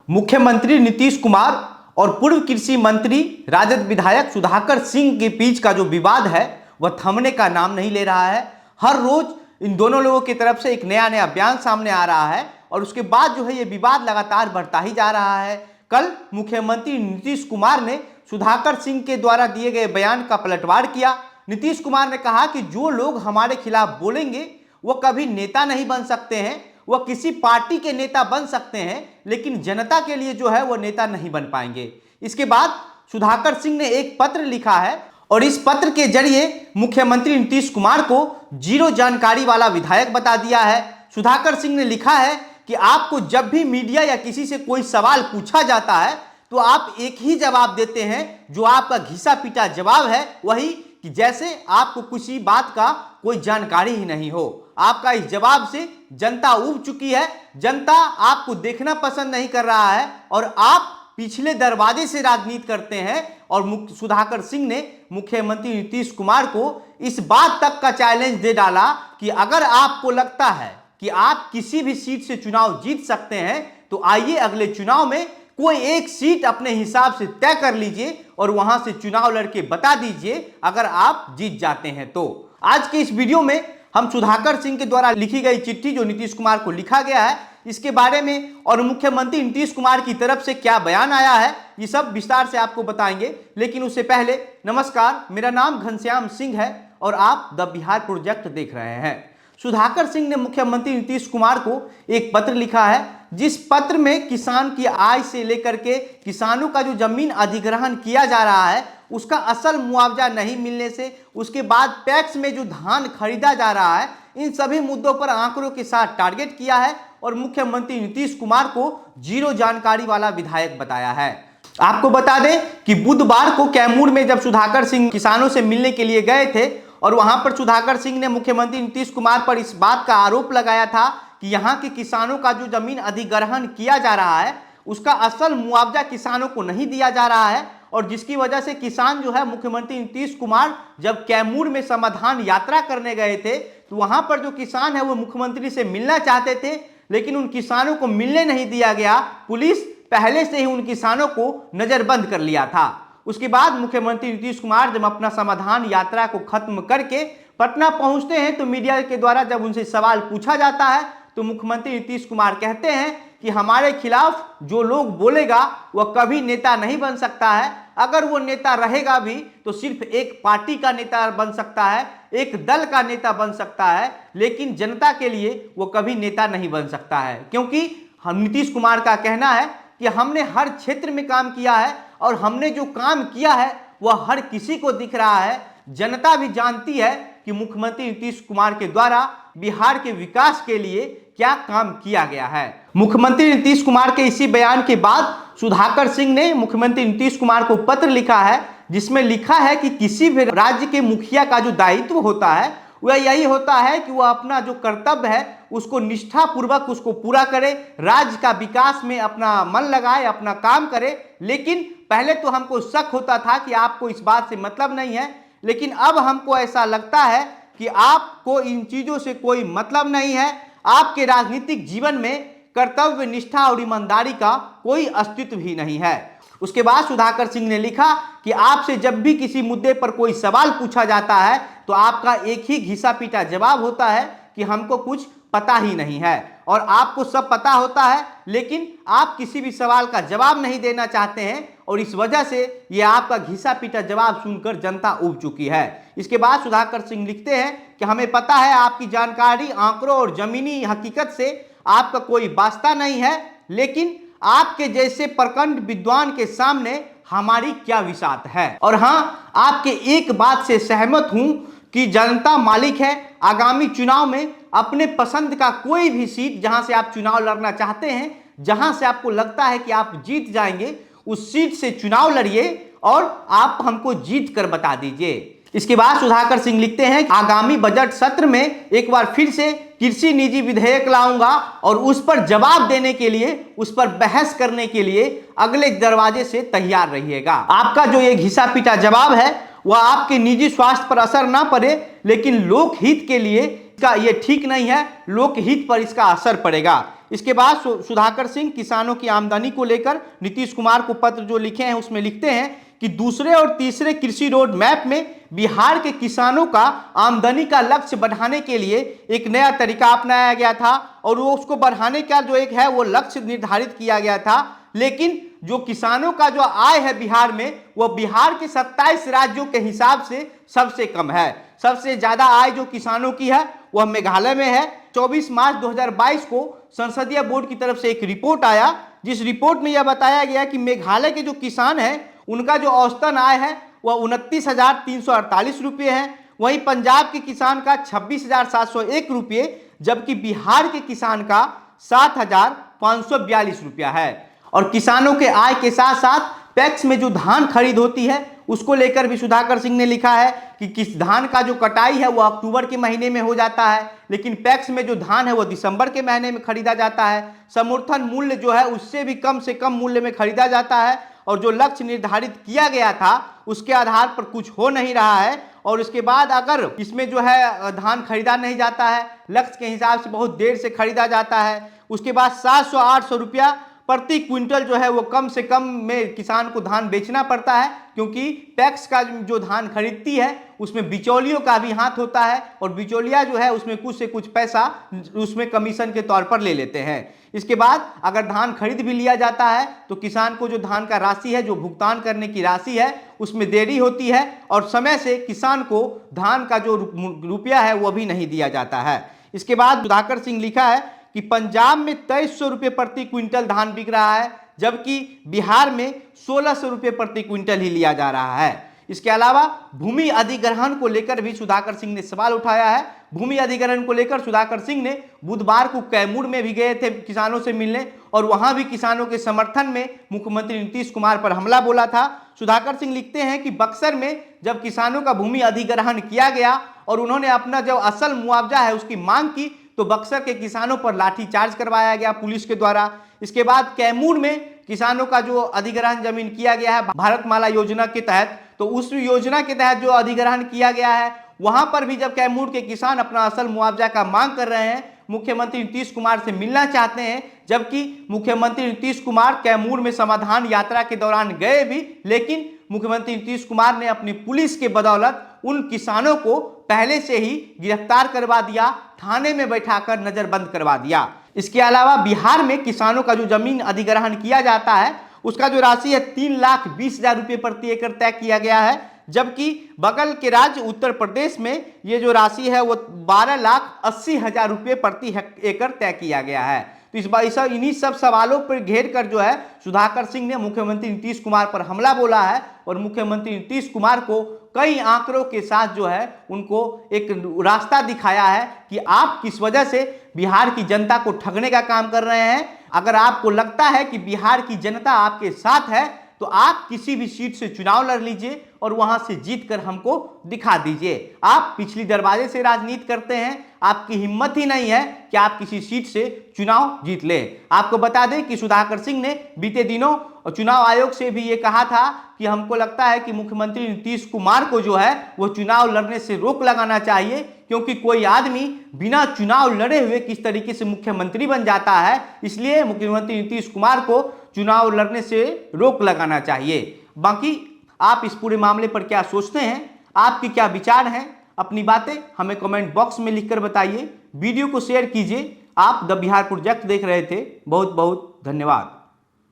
मुख्यमंत्री नीतीश कुमार और पूर्व कृषि मंत्री राजद विधायक सुधाकर सिंह के बीच का जो विवाद है वह थमने का नाम नहीं ले रहा है। हर रोज इन दोनों लोगों की तरफ से एक नया बयान सामने आ रहा है और उसके बाद जो है ये विवाद लगातार बढ़ता ही जा रहा है। कल मुख्यमंत्री नीतीश कुमार ने सुधाकर सिंह के द्वारा दिए गए बयान का पलटवार किया। नीतीश कुमार ने कहा कि जो लोग हमारे खिलाफ बोलेंगे वो कभी नेता नहीं बन सकते हैं, वह किसी पार्टी के नेता बन सकते हैं लेकिन जनता के लिए जो है वो नेता नहीं बन पाएंगे। इसके बाद सुधाकर सिंह ने एक पत्र लिखा है और इस पत्र के जरिए मुख्यमंत्री नीतीश कुमार को जीरो जानकारी वाला विधायक बता दिया है। सुधाकर सिंह ने लिखा है कि आपको जब भी मीडिया या किसी से कोई सवाल पूछा जाता है तो आप एक ही जवाब देते हैं जो आपका घिसा पीटा जवाब है, वही कि जैसे आपको किसी बात का कोई जानकारी ही नहीं हो। आपका इस जवाब से जनता ऊब चुकी है, जनता आपको देखना पसंद नहीं कर रहा है और आप पिछले दरवाजे से राजनीति करते हैं। और सुधाकर सिंह ने मुख्यमंत्री नीतीश कुमार को इस बात तक का चैलेंज दे डाला कि अगर आपको लगता है कि आप किसी भी सीट से चुनाव जीत सकते हैं तो आइए अगले चुनाव में कोई एक सीट अपने हिसाब से तय कर लीजिए और वहां से चुनाव लड़के बता दीजिए अगर आप जीत जाते हैं तो। आज के इस वीडियो में हम सुधाकर सिंह के द्वारा लिखी गई चिट्ठी जो नीतीश कुमार को लिखा गया है इसके बारे में और मुख्यमंत्री नीतीश कुमार की तरफ से क्या बयान आया है ये सब विस्तार से आपको बताएंगे। लेकिन उससे पहले नमस्कार, मेरा नाम घनश्याम सिंह है और आप द बिहार प्रोजेक्ट देख रहे हैं। सुधाकर सिंह ने मुख्यमंत्री नीतीश कुमार को एक पत्र लिखा है जिस पत्र में किसान की आय से लेकर के किसानों का जो जमीन अधिग्रहण किया जा रहा है उसका असल मुआवजा नहीं मिलने से, उसके बाद पैक्स में जो धान खरीदा जा रहा है, इन सभी मुद्दों पर आंकड़ों के साथ टारगेट किया है और मुख्यमंत्री नीतीश कुमार को जीरो जानकारी वाला विधायक बताया है। आपको बता दें कि बुधवार को कैमूर में जब सुधाकर सिंह किसानों से मिलने के लिए गए थे और वहां पर सुधाकर सिंह ने मुख्यमंत्री नीतीश कुमार पर इस बात का आरोप लगाया था कि यहां के किसानों का जो जमीन अधिग्रहण किया जा रहा है उसका असल मुआवजा किसानों को नहीं दिया जा रहा है और जिसकी वजह से किसान जो है मुख्यमंत्री नीतीश कुमार जब कैमूर में समाधान यात्रा करने गए थे तो वहां पर जो किसान है वो मुख्यमंत्री से मिलना चाहते थे लेकिन उन किसानों को मिलने नहीं दिया गया। पुलिस पहले से ही उन किसानों को नजरबंद कर लिया था। उसके बाद मुख्यमंत्री नीतीश कुमार जब अपना समाधान यात्रा को खत्म करके पटना पहुंचते हैं तो मीडिया के द्वारा जब उनसे सवाल पूछा जाता है तो मुख्यमंत्री नीतीश कुमार कहते हैं कि हमारे खिलाफ जो लोग बोलेगा वह कभी नेता नहीं बन सकता है, अगर वो नेता रहेगा भी तो सिर्फ एक पार्टी का नेता बन सकता है, एक दल का नेता बन सकता है, लेकिन जनता के लिए वो कभी नेता नहीं बन सकता है। क्योंकि हम नीतीश कुमार का कहना है कि हमने हर क्षेत्र में काम किया है और हमने जो काम किया है वह हर किसी को दिख रहा है। जनता भी जानती है कि मुख्यमंत्री नीतीश कुमार के द्वारा बिहार के विकास के लिए क्या काम किया गया है। मुख्यमंत्री नीतीश कुमार के इसी बयान के बाद सुधाकर सिंह ने मुख्यमंत्री नीतीश कुमार को पत्र लिखा है जिसमें लिखा है कि किसी भी राज्य के मुखिया का जो दायित्व होता है वह यही होता है कि वह अपना जो कर्तव्य है उसको निष्ठापूर्वक उसको पूरा करे, राज्य का विकास में अपना मन लगाए, अपना काम करे। लेकिन पहले तो हमको शक होता था कि आपको इस बात से मतलब नहीं है, लेकिन अब हमको ऐसा लगता है कि आपको इन चीजों से कोई मतलब नहीं है। आपके राजनीतिक जीवन में कर्तव्य, निष्ठा और ईमानदारी का कोई अस्तित्व ही नहीं है। उसके बाद सुधाकर सिंह ने लिखा कि आपसे जब भी किसी मुद्दे पर कोई सवाल पूछा जाता है तो आपका एक ही घिसा पीटा जवाब होता है कि हमको कुछ पता ही नहीं है और आपको सब पता होता है लेकिन आप किसी भी सवाल का जवाब नहीं देना चाहते हैं और इस वजह से ये आपका घिसा पीटा जवाब सुनकर जनता ऊब चुकी है। इसके बाद सुधाकर सिंह लिखते हैं कि हमें पता है आपकी जानकारी आंकड़ों और जमीनी हकीकत से आपका कोई वास्ता नहीं है, लेकिन आपके जैसे प्रखंड विद्वान के सामने हमारी क्या विसात है। और हाँ, आपके एक बात से सहमत हूं कि जनता मालिक है। आगामी चुनाव में अपने पसंद का कोई भी सीट जहां से आप चुनाव लड़ना चाहते हैं, जहां से आपको लगता है कि आप जीत जाएंगे, उस सीट से चुनाव लड़िए और आप हमको जीत कर बता दीजिए। इसके बाद सुधाकर सिंह लिखते हैं आगामी बजट सत्र में एक बार फिर से कृषि निजी विधेयक लाऊंगा और उस पर जवाब देने के लिए, उस पर बहस करने के लिए अगले दरवाजे से तैयार रहिएगा। आपका जो ये घिसा पीटा जवाब है वह आपके निजी स्वास्थ्य पर असर ना पड़े लेकिन लोक हित के लिए का ये ठीक नहीं है, लोकहित पर इसका असर पड़ेगा। इसके बाद सुधाकर सिंह किसानों की आमदनी को लेकर नीतीश कुमार को पत्र जो लिखे हैं उसमें लिखते हैं कि दूसरे और तीसरे कृषि रोड मैप में बिहार के किसानों का आमदनी का लक्ष्य बढ़ाने के लिए एक नया तरीका अपनाया गया था और वो उसको बढ़ाने का जो एक है वो लक्ष्य निर्धारित किया गया था। लेकिन जो किसानों का जो आय है बिहार में, वह बिहार के 27 राज्यों के हिसाब से सबसे कम है। सबसे ज्यादा आय जो किसानों की है वह मेघालय में है। 24 मार्च 2022 को संसदीय बोर्ड की तरफ से एक रिपोर्ट आया, जिस रिपोर्ट में यह बताया गया कि मेघालय के जो किसान हैं उनका जो औसतन आय है वह 29,348 रुपये है। वहीं पंजाब के किसान का 26,701 रुपये, जबकि बिहार के किसान का 7,542 रुपया है। और किसानों के आय के साथ साथ पैक्स में जो धान खरीद होती है उसको लेकर भी सुधाकर सिंह ने लिखा है कि किस धान का जो कटाई है वो अक्टूबर के महीने में हो जाता है, लेकिन पैक्स में जो धान है वो दिसंबर के महीने में खरीदा जाता है। समर्थन मूल्य जो है उससे भी कम से कम मूल्य में खरीदा जाता है और जो लक्ष्य निर्धारित किया गया था उसके आधार पर कुछ हो नहीं रहा है। और उसके बाद अगर इसमें जो है धान खरीदा नहीं जाता है, लक्ष्य के हिसाब से बहुत देर से खरीदा जाता है, उसके बाद 700-800 रुपया प्रति क्विंटल जो है वो कम से कम में किसान को धान बेचना पड़ता है, क्योंकि पैक्स का जो धान खरीदती है उसमें बिचौलियों का भी हाथ होता है और बिचौलिया जो है उसमें कुछ से कुछ पैसा उसमें कमीशन के तौर पर ले लेते हैं। इसके बाद अगर धान खरीद भी लिया जाता है तो किसान को जो धान का राशि है, जो भुगतान करने की राशि है, उसमें देरी होती है और समय से किसान को धान का जो रुपया है वो भी नहीं दिया जाता है। इसके बाद सुधाकर सिंह लिखा है कि पंजाब में 2300 रुपये प्रति क्विंटल धान बिक रहा है, जबकि बिहार में 1600 रुपये प्रति क्विंटल ही लिया जा रहा है। इसके अलावा भूमि अधिग्रहण को लेकर भी सुधाकर सिंह ने सवाल उठाया है। भूमि अधिग्रहण को लेकर सुधाकर सिंह ने बुधवार को कैमूर में भी गए थे किसानों से मिलने और वहां भी किसानों के समर्थन में मुख्यमंत्री नीतीश कुमार पर हमला बोला था। सुधाकर सिंह लिखते हैं कि बक्सर में जब किसानों का भूमि अधिग्रहण किया गया और उन्होंने अपना जो असल मुआवजा है उसकी मांग की तो बक्सर के किसानों पर लाठीचार्ज करवाया गया पुलिस के द्वारा। इसके बाद कैमूर में किसानों का जो अधिग्रहण जमीन किया गया है भारतमाला योजना के तहत, तो उस योजना के तहत जो अधिग्रहण किया गया है वहां पर भी जब कैमूर के किसान अपना असल मुआवजा का मांग कर रहे हैं, मुख्यमंत्री नीतीश कुमार से मिलना चाहते हैं, जबकि मुख्यमंत्री नीतीश कुमार कैमूर में समाधान यात्रा के दौरान गए भी, लेकिन मुख्यमंत्री नीतीश कुमार ने अपनी पुलिस के बदौलत उन किसानों को पहले से ही गिरफ्तार करवा दिया, थाने में बैठाकर नजरबंद करवा दिया। इसके अलावा बिहार में किसानों का जो जमीन अधिग्रहण किया जाता है उसका जो राशि है 3,20,000 रुपये प्रति एकड़ तय किया गया है, जबकि बगल के राज्य उत्तर प्रदेश में ये जो राशि है वो 12,80,000 रुपये प्रति एकड़ तय किया गया है। तो इस बार इन्हीं सब सवालों पर घेर कर जो है सुधाकर सिंह ने मुख्यमंत्री नीतीश कुमार पर हमला बोला है और मुख्यमंत्री नीतीश कुमार को कई आंकड़ों के साथ जो है उनको एक रास्ता दिखाया है कि आप किस वजह से बिहार की जनता को ठगने का काम कर रहे हैं। अगर आपको लगता है कि बिहार की जनता आपके साथ है तो आप किसी भी सीट से चुनाव लड़ लीजिए और वहां से जीतकर हमको दिखा दीजिए। आप पिछली दरवाजे से राजनीति करते हैं, आपकी हिम्मत ही नहीं है कि आप किसी सीट से चुनाव जीत लें। आपको बता दें कि सुधाकर सिंह ने बीते दिनों चुनाव आयोग से भी ये कहा था कि हमको लगता है कि मुख्यमंत्री नीतीश कुमार को जो है वो चुनाव लड़ने से रोक लगाना चाहिए, क्योंकि कोई आदमी बिना चुनाव लड़े हुए किस तरीके से मुख्यमंत्री बन जाता है, इसलिए मुख्यमंत्री नीतीश कुमार को चुनाव लड़ने से रोक लगाना चाहिए। बाकी आप इस पूरे मामले पर क्या सोचते हैं, आपके क्या विचार हैं, अपनी बातें हमें कमेंट बॉक्स में लिखकर बताइए। वीडियो को शेयर कीजिए। आप द बिहार प्रोजेक्ट देख रहे थे। बहुत बहुत धन्यवाद।